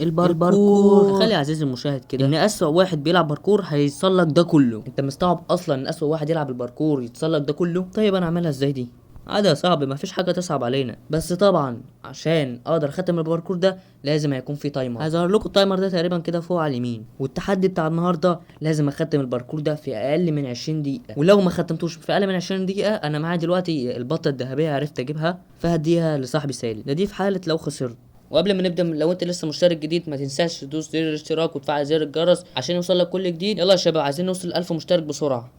الباركور. تخيل يا عزيزي المشاهد كده ان اسوأ واحد بيلعب باركور هيتسلق ده كله. انت مستوعب اصلا ان اسوأ واحد يلعب الباركور يتسلق ده كله؟ طيب انا اعملها ازاي دي؟ عادي صعب، مفيش حاجه تصعب علينا، بس طبعا عشان اقدر اختم الباركور ده لازم هيكون في تايمر. هظهر لكم التايمر ده تقريبا كده فوق على اليمين. والتحدي بتاع النهارده لازم اختم الباركور ده في اقل من 20 دقيقه، ولو ما ختمتوش في اقل من 20 دقيقه انا معايا دلوقتي البطه الذهبيه عرفت اجيبها فهديها لصاحبي سالم. ده دي في حاله لو خسرت. وقبل ما نبدا، لو انت لسه مشترك جديد ما تنساش تدوس زر الاشتراك وتفعل زر الجرس عشان يوصلك كل جديد. يلا يا شباب عايزين نوصل 1000 مشترك بسرعه.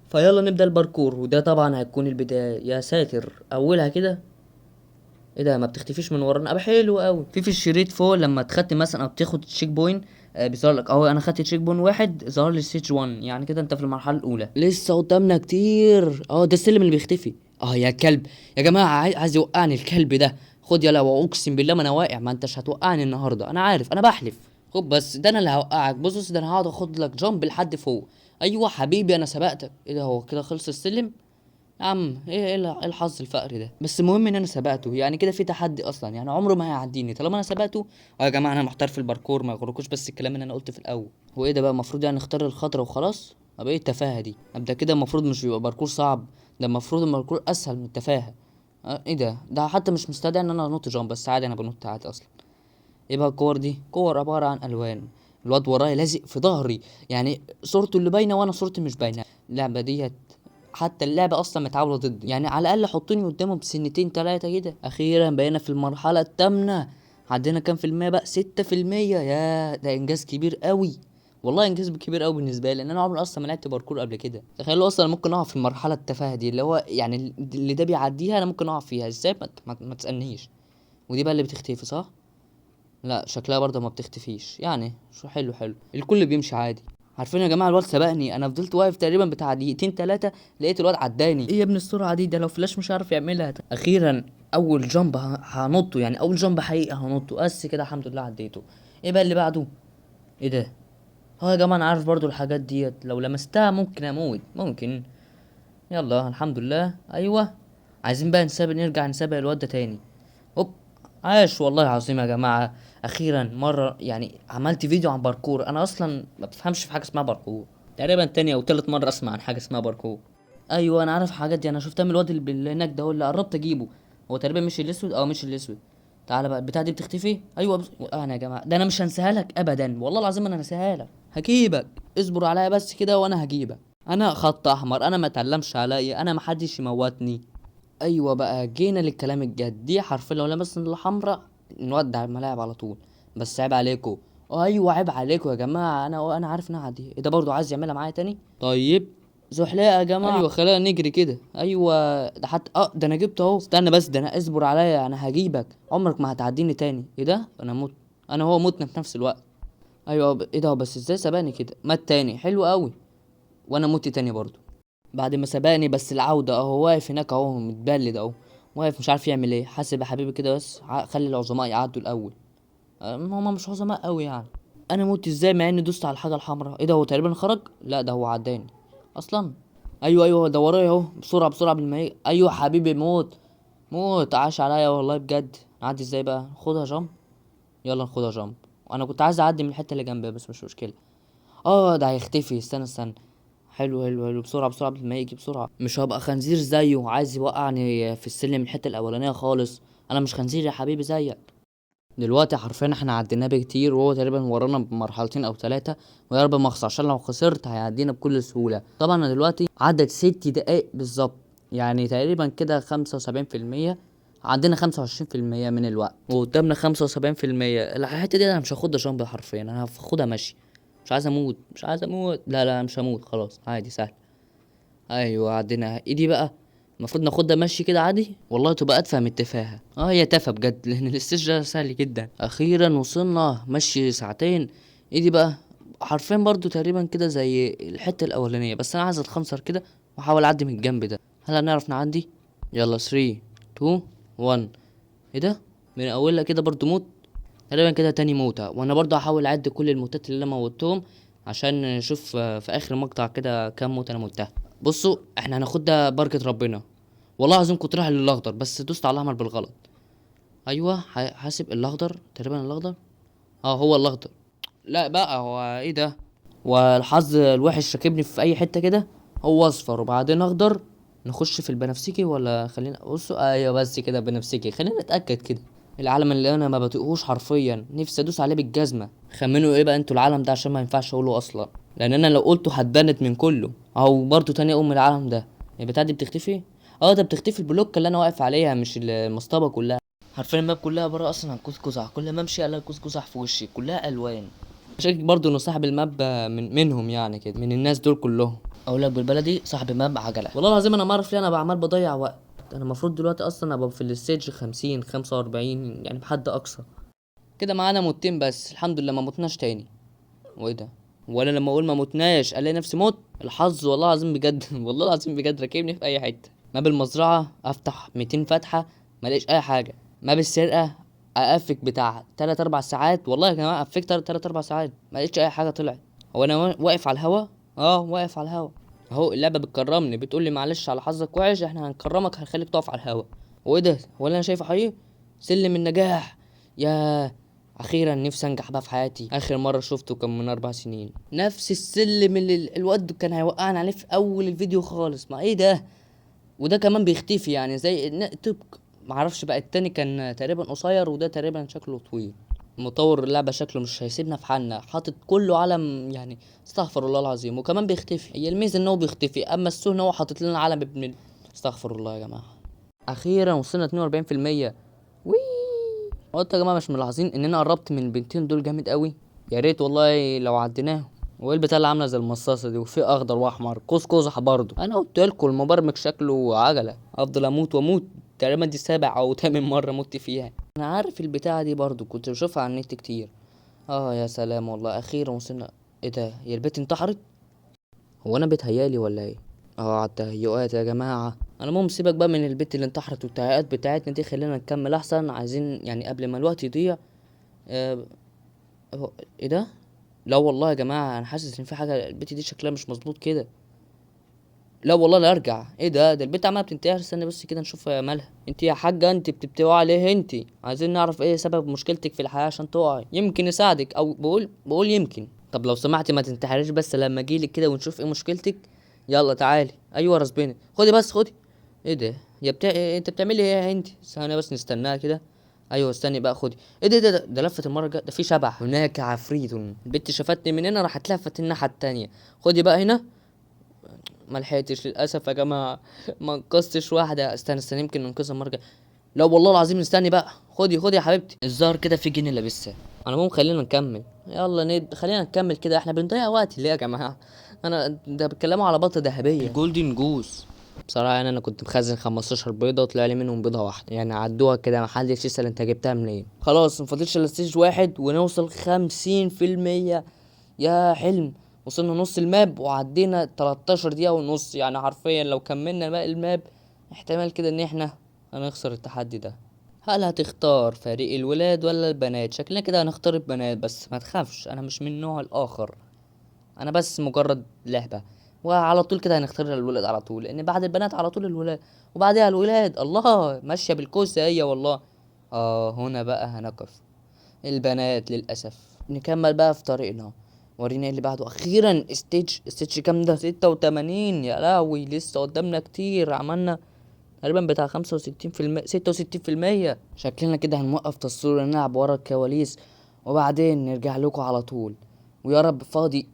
فيلا نبدا الباركور، وده طبعا هتكون البدايه. يا ساتر اولها كده. ايه ده؟ ما بتختفيش من ورانا؟ ابقى حلو قوي. في الشريط فوق لما تختم مثلا او تاخد تشيك بوينت بيظهر لك اهو. انا خدت تشيك بوينت واحد ظهر لي ستيج 1، يعني كده انت في المرحله الاولى. لسه قدامنا كتير. اه ده السلم اللي بيختفي. اه يا كلب يا جماعه، عايز يوقعني الكلب ده. خد يلا، واقسم بالله ما انا واقع. ما انتش هتوقعني النهارده، انا عارف، انا بحلف. خد بس، ده انا اللي هوقعك. بص ده انا هقعد اخد لك جامب لحد فوق. ايوه حبيبي انا سبقتك. ايه ده؟ هو كده خلص السلم؟ يا عم إيه الحظ الفقري ده؟ بس المهم ان انا سبقته، يعني كده في تحدي اصلا، يعني عمره ما هيعديني طالما انا سبقته. يا جماعه انا محترف في الباركور، ما يغركوش بس الكلام اللي انا قلته في الاول. هو ايه ده بقى؟ المفروض يعني اختار الخضره وخلاص؟ طب ايه التفاهه دي؟ ابدا كده المفروض مش بيبقى باركور صعب، ده المفروض الباركور اسهل من التفاهه. ايه ده حتى مش مستدعي ان انا انط جامب، بس عادي انا بنط عادي اصلا. ايه بقى الكور دي؟ كور عباره عن الوان. الواد ورايا لازق في ظهري، يعني صورته اللي باينه وانا صورتي مش باينه. اللعبه ديت، حتى اللعبة أصلا متعاونة ضدي، يعني على الأقل حطوني قدامهم بسنتين تلاتة كده. أخيرا بقينا في المرحلة التامنة. عدينا كام في المية بقى؟ 6%. يا ده إنجاز كبير قوي. والله إنجاز كبير قوي بالنسبة لي، لأن أنا عمري أصلا ما لعبت باركور قبل كده. تخيلوا أصلا ممكن أقع في المرحلة التافهة دي، اللي هو يعني اللي ده بيعديها أنا ممكن أقع فيها إزاي؟ ما تسألنيش. ودي بقى اللي بتختفي صح؟ لا شكلها برضه ما بتختفيش، يعني شو حلو الكل بيمشي عادي. عارفين يا جماعه الواد سبقني، انا فضلت واقف تقريبا بتاع دقيقتين تلاتة لقيت الواد عداني. ايه يا ابن السرعه دي؟ ده لو فلاش مش عارف يعملها. اخيرا اول جامب هنطه، يعني اول جامب حقيقي هنطه بس كده الحمد لله عديته. ايه بقى اللي بعده؟ ايه ده؟ اه يا جماعه انا عارف برضو الحاجات ديت لو لمستها ممكن اموت، ممكن. يلا الحمد لله. ايوه عايزين بقى نرجع نسابق الواد ده تاني. هوب. عاش والله العظيم يا جماعة. اخيرا مرة يعني عملت فيديو عن باركور. انا اصلا ما بفهمش في حاجة اسمها باركور، تقريبا تاني او تالت مرة اسمع عن حاجة اسمها باركور. ايوه انا عارف الحاجات دي، انا شفتها من الواد اللي هناك ده، هو اللي قربت اجيبه. هو تقريبا مش الاسود، مش الاسود. تعالى بقى، البتاعة دي بتختفي. ايوه انا يا جماعة ده انا مش هنساها لك ابدا، والله العظيم انا هنساها لك. هجيبك، اصبر عليا بس كده وانا هجيبك. انا خط احمر، انا ما تعلمش عليا، انا محدش يموتني. ايوه بقى جينا للكلام الجد. دي حرفيا لو لمسنا الحمراء نودع الملاعب على طول. بس عيب عليكم. ايوه عيب عليكم يا جماعه، انا عارف انها دي. ايه ده برضو عايز يعملها معايا تاني؟ طيب زحليقه يا جماعه. ايوه خلينا نجري كده. ايوه ده حتى ده انا جبت اهو. استنى بس، ده انا اصبر عليا، انا هجيبك. عمرك ما هتعديني تاني. ايه ده؟ انا مت، انا هو متنا في نفس الوقت. ايوه ايه ده؟ بس ازاي سباني كده؟ مات تاني، حلو قوي. وانا مت تاني برضو بعد ما سبقني. بس العودة اهو واقف هناك اهو متبلد اهو، واقف مش عارف يعمل ايه. حاسب يا حبيبي كده بس، خلي العظماء يعدوا الاول. هما مش عظماء قوي يعني. انا موت ازاي مع اني دوست على الحاجه الحمراء؟ ايه ده؟ هو تقريبا خرج. لا ده هو عداني اصلا. ايوه ده ورايا اهو. بسرعه بالماء. ايوه حبيبي موت. موت عاش عليا والله بجد. نعدي ازاي بقى؟ خدها جامب. يلا ناخدها جامب. وانا كنت عايز اعدي من الحته اللي جنبي بس مش مشكله. ده هيختفي. استنى. حلو بسرعة قبل ما يجي بسرعة. مش هبقى خنزير زيه عايز يوقعني في السلم الحتة الأولانية خالص. أنا مش خنزير يا حبيبي زيك. دلوقتي حرفيا احنا عديناه بكتير، وهو تقريبا ورانا بمرحلتين أو ثلاثة. ويا رب ما اخسر، عشان لو خسرت هيعدينا بكل سهولة. طبعا أنا دلوقتي عدت 6 دقايق بالظبط، يعني تقريبا كده 75%. عندنا 25% من الوقت وقدامنا 75%. الحتة دي أنا مش هاخدها جنب حرفيا، أنا هاخدها مشي. مش عايز اموت. لا مش هموت خلاص، عادي سهل. ايوه عدينا. ايدي بقى المفروض ناخدها مشي كده عادي. والله تبقى اتفه من التفاهه. هي تافهه بجد لان الاستيج ده سهل جدا. اخيرا وصلنا مشي ساعتين. ايدي بقى حرفيا برضو تقريبا كده زي الحته الاولانيه، بس انا عايز اتخنصر كده واحاول اعدي من الجنب ده. هل هنعرف نعدي؟ يلا 3 2 1. ايه ده؟ من اولها كده برضو موت. تقريبا كده تاني موتة، وانا برضه هحاول اعد كل الموتات اللي انا موتهم عشان نشوف في اخر مقطع كده كام موت انا موتها. بصوا احنا هناخد ده بركة ربنا. والله العظيم كنت رايح للاخضر بس دوست على الاحمر بالغلط. ايوه حاسب الاخضر، تقريبا الاخضر. اه هو الاخضر. لا بقى هو ايه ده؟ والحظ الوحش راكبني في اي حته كده. هو اصفر وبعدين اخضر. نخش في البنفسجي ولا خلينا بصوا، ايوه بس كده بنفسجي، خلينا نتاكد كده. العالم اللي انا ما بطيقهوش حرفيا، نفسي ادوس عليه بالجزمه. خمنوا ايه بقى انتوا العالم ده، عشان ما ينفعش اقوله اصلا، لان انا لو قلته هتبنت من كله. او برضو تاني اقوم من العالم ده. البتاعه دي بتختفي. اه ده بتختفي البلوك اللي انا واقف عليها، مش المصطبه كلها. حرفيا الماب كلها عباره اصلا عن قوس قزح، كل ما امشي الاقي قوس قزح في وشي، كلها الوان. شاكك برضو انه صاحب الماب منهم يعني كده، من الناس دول كلهم. اقول لك بالبلدي صاحب الماب عجله. والله العظيم انا ما اعرف ليه انا بعمل بضيع وقت. انا المفروض دلوقتي اصلا ابقى في الستيج 50 45 يعني بحد اقصى. كده معانا موتين بس الحمد لله، ما متناش تاني. وايه ده؟ ولا لما اقول ما متناش الاقي نفسي موت. الحظ والله العظيم بجد والله العظيم بجد راكبني في اي حته. ماب المزرعه افتح 200 فتحه ما الاقيش اي حاجه. ماب السرقه اقفك بتاع 3 4 ساعات، والله يا جماعه قفكت 3 4 ساعات ما لقيتش اي حاجه طلعت. هو انا واقف على الهوا. اه واقف على الهوا. اهو اللعبه بتكرمني، بتقول لي معلش على حظك وحش، احنا هنكرمك هنخليك تقف على الهوا. وايه ده؟ هو اللي انا شايفه حقيقي؟ سلم النجاح. يا اخيرا نفسي انجح بقى في حياتي. اخر مره شفته كان من 4 سنين، نفس السلم اللي الواد كان هيوقعني عليه في اول الفيديو خالص. ما ايه ده؟ وده كمان بيختفي يعني زي طبق. معرفش بقى التاني كان تقريبا قصير وده تقريبا شكله طويل. مطور اللعبة شكله مش هيسيبنا في حالنا، حاطط كله علم يعني. استغفر الله العظيم، وكمان بيختفي. هي الميزة ان هو بيختفي، اما السوء ان هو حاطط لنا علم استغفر الله يا جماعة. اخيرا وصلنا 42%. وي. قلت يا جماعه مش ملاحظين ان انا قربت من البنتين دول جامد قوي؟ يا ريت والله لو عديناهم. وايه البتاع اللي عامله زي المصاصه دي، وفي اخضر واحمر قوس قزح برضه؟ انا قلت لكم المبرمج شكله عجله. افضل اموت واموت. تقريبا دي 7 او 8 مرة مت فيها. انا عارف البتاعه دي برضه، كنت بشوفها على النت كتير. اه يا سلام والله اخيرا وصلنا. ايه ده؟ هي البت انتحرت؟ هو انا بتهيالي ولا ايه؟ اه على التهيؤات يا جماعه. انا المهم سيبك بقى من البت اللي انتحرت والتهيؤات بتاعتنا دي، خلينا نكمل احسن. عايزين يعني قبل ما الوقت يضيع. آه، ايه ده؟ لا والله يا جماعه انا حاسس ان في حاجه، البت دي شكلها مش مظبوط كده. لا والله لا ارجع. ايه ده البت عماله بتنتحر. استنى بس كده نشوف مالها. انت يا حاجه انت بتبتوعي عليه انت. عايزين نعرف ايه سبب مشكلتك في الحياه عشان تقعي، يمكن يساعدك. او بقول يمكن. طب لو سمحتي ما تنتحريش بس لما اجيلك كده ونشوف ايه مشكلتك. يلا تعالي. ايوه رسبيني، خدي بس خدي. ايه ده؟ انت بتعملي ايه يا انت؟ ثانيه بس نستناها كده. ايوه استني بقى خدي. ايه ده لفت المره الجايه ده في شبح هناك عفريت. البت شافتني من هنا راحت لفت الناحيه التانية. خدي بقى هنا. ما لحقتش للاسف يا جماعه. ما انقذتش واحده. استنى يمكن ننقذها المره الجايه. لا والله العظيم استني بقى. خدي يا حبيبتي. الظاهر كده في جن لابسها. انا ممكن خلينا نكمل. يلا خلينا نكمل كده، احنا بنضيع وقت ليه يا جماعه؟ انا ده بيتكلموا على بطه ذهبيه الجولدن جوز. بصراحه يعني انا كنت مخزن 15 بيضه وطلع لي منهم بيضه واحده، يعني عدوها كده محدش يسال انت جبتها منين. خلاص مفضلش الا ستيج واحد ونوصل 50%. يا حلم. وصلنا نص الماب وعدينا 13 دقيقة ونص، يعني حرفيا لو كملنا باقي الماب احتمال كده ان احنا هنخسر التحدي ده. هل هتختار فريق الولاد ولا البنات؟ شكلنا كده هنختار البنات، بس ما تخافش انا مش من النوع الاخر. انا بس مجرد لعبة. وعلى طول كده هنختار الولاد على طول، لان بعد البنات على طول الولاد. وبعدها الولاد. الله ماشية بالكوسة هي والله. هنا بقى هنقف. البنات للأسف. نكمل بقى في طريقنا. ورينا إيه اللي بعده. اخيرا استيج كام ده؟ 86. يا لهوي لسه قدامنا كتير. عملنا تقريبا بتاع 65%، 66%. شكلنا كده هنوقف تصوير ونلعب ورا الكواليس، وبعدين نرجع لكم على طول. ويا رب فاضي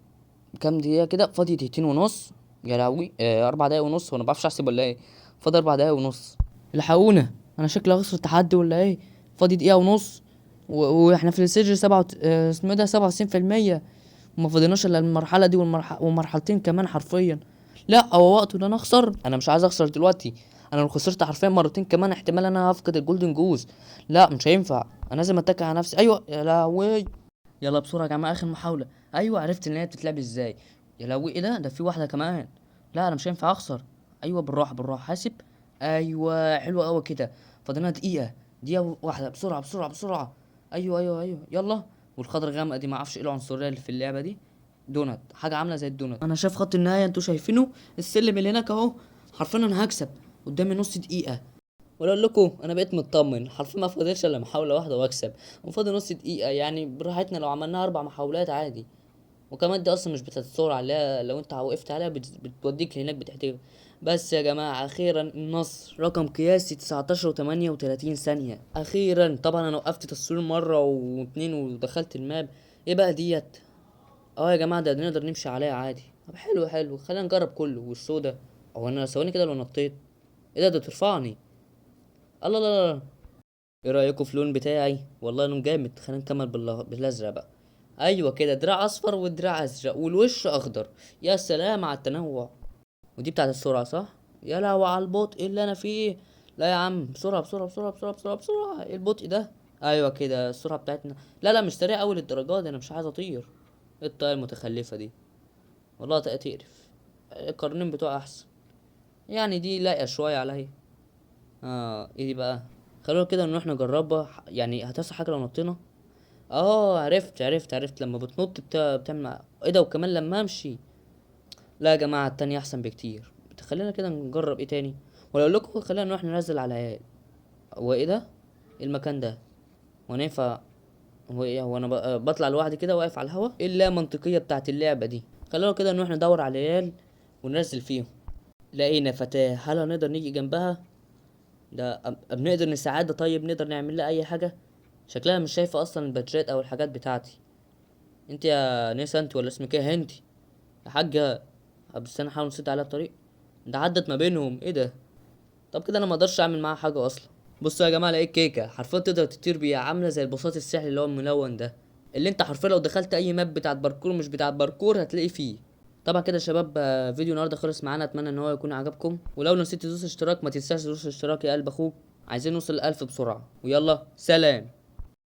كام دقيقة كده؟ فاضي 2 دقيقتين ونص. يا لهوي 4 دقايق ونص. وانا بعرفش احسب ولا ايه؟ فاضي 4 دقايق ونص. الحقونا. انا شكلي هخسر التحدي ولا ايه؟ فاضي دقيقة ونص. واحنا في السجل اسمه إيه ده 97%. وما فاضيناش الا المرحلة دي ومرحلتين كمان حرفيا. لا هو وقته ان انا اخسر. انا مش عايز اخسر دلوقتي. انا لو خسرت حرفيا مرتين كمان احتمال انا هفقد الجولدن جوز. لا مش هينفع. انا لازم اتكل على نفسي. ايوه يا لهوي. يلا بسرعه يا جماعه اخر محاوله. ايوه عرفت ان هي بتتلعب ازاي. يا لهوي ايه ده في واحده كمان. لا انا مش هينفع اخسر. ايوه بالراحه حاسب. ايوه حلوه قوي كده. فاضلنا دقيقه واحده. بسرعه. ايوه يلا. والخضر غامقه دي ما اعرفش ايه العنصريه اللي في اللعبه دي. دونت حاجه عامله زي الدونت. انا شايف خط النهايه انتوا شايفينه. السلم اللي هناك اهو. حرفيا انا هكسب. قدامي نص دقيقه. ولا اقول لكم انا بقيت مطمن حرفيا، ما فاضلش الا محاوله واحده واكسب، وفاضل نص دقيقه يعني براحتنا لو عملناها 4 محاولات عادي. وكمان دي اصلا مش بتتصور عليها، لو انت وقفت عليها بتوديك لهناك بتحتاج. بس يا جماعة اخيرا النصر، رقم قياسي 19 و38 ثانية اخيرا. طبعا انا وقفت تصوير مرة واتنين ودخلت الماب. ايه بقى ديت؟ اه يا جماعة ده نقدر نمشي عليها عادي. طب حلو حلو، خلينا نجرب كله. والسودا، هو انا ثواني كده لو نطيت، ايه ده ترفعني؟ الله لا لا لا. ايه رأيكم في اللون بتاعي؟ والله لون جامد. خلينا نكمل بالازرق بقى. ايوه كده، دراع اصفر ودراع ازرق والوش اخضر. يا سلام على التنوع. ودي بتاعت السرعة صح؟ يا لهوي على البطء اللي انا فيه. لا يا عم، بسرعة بسرعة بسرعة بسرعة بسرعة بسرعة. ايه البطء ده؟ ايوه كده السرعة بتاعتنا. لا لا، مش سريع اوي للدرجة دي، انا مش عايز اطير. ايه الطاقة المتخلفة دي؟ والله تقرف. القرنين بتوعي احسن. يعني دي لايقة شوية عليا. ايه دي بقى؟ خلونا كده نروح نجربها، يعني هتحصل حاجة لو نطينا؟ اه عرفت لما بتنط بتعمل ايه ده؟ وكمان لما امشي. لا يا جماعة التانية احسن بكتير. خلينا كده نجرب ايه تاني. ولا اقول لكم خلينا نروح ننزل على العيال. هو ايه ده؟ إيه المكان ده؟ هو أنا ينفع؟ هو ايه؟ هو انا بطلع لوحدي كده واقف على الهوا؟ ايه اللا منطقية بتاعت اللعبة دي؟ خلينا كده نروح ندور على العيال وننزل فيهم. لقينا فتاة، هل هنقدر نيجي جنبها؟ ده بنقدر نساعدها؟ طيب نقدر نعمل لها اي حاجة؟ شكلها مش شايفة اصلا البادجات او الحاجات بتاعتي. انت يا نيسا انت، ولا اسمك ايه انت يا حاجة؟ بس انا حاول نسيت عليها الطريق. ده عدت ما بينهم، ايه ده؟ طب كده انا ما اقدرش اعمل معاها حاجه اصلا. بصوا يا جماعه، لقيت كيكه حرفيا تقدر تطير بيها، عامله زي البساط السحري اللي هو الملون ده، اللي انت حرفيا لو دخلت اي ماب بتاعت باركور مش بتاعت باركور هتلاقي فيه. طبعا كده يا شباب، فيديو النهارده خلص معانا، اتمنى ان هو يكون عجبكم. ولو نسيت تدوس اشتراك ما تنساش تدوس اشتراك يا قلب اخوك. عايزين نوصل ل1000 بسرعه، ويلا سلام.